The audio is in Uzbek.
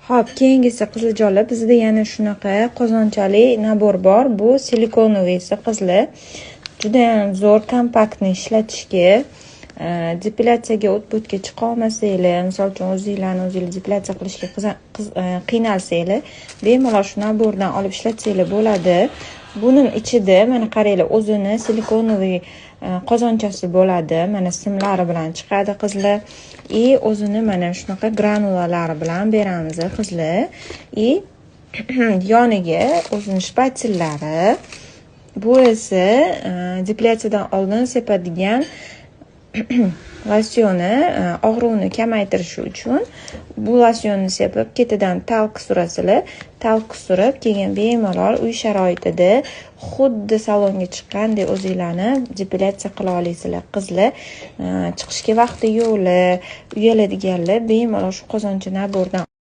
Xo'p, keyingisi qiziljonlar, bizda yana shunaqa qozonchali nabor bor. Bu silikonoviysi qizlar. Juda ham zo'r, kompaktni ishlatishga, depilyatsiyaga o't-bo'tga chiqa olmasanglar, misol uchun o'zingiz depilyatsiya qilishga qiynalsanglar, bemalol shu nabordan olib ishlatsanglar bo'ladi. Buning ichida mana qaranglar, o'zini silikonoviy qozonchasi bo'ladi. Mana simlari bilan chiqadi qizlar. O'zini mana shunaqa granulalari bilan beramiz qizlar. Yoniga o'zini shpatillari. Bu esa depilyatsiyadan oldin sepadigan losyoni, og'riqni kamaytirish uchun bu losyonni sepib, ketidan talq surasizlar. Talq surib, keyin bemalol uy sharoitida xuddi salonga chiqqandek o'zingizlarni depilyatsiya qila olasizlar qizlar. Chiqishga vaqti yo'qlar, uyaladiganlar bemalol shu qozoncha nabordan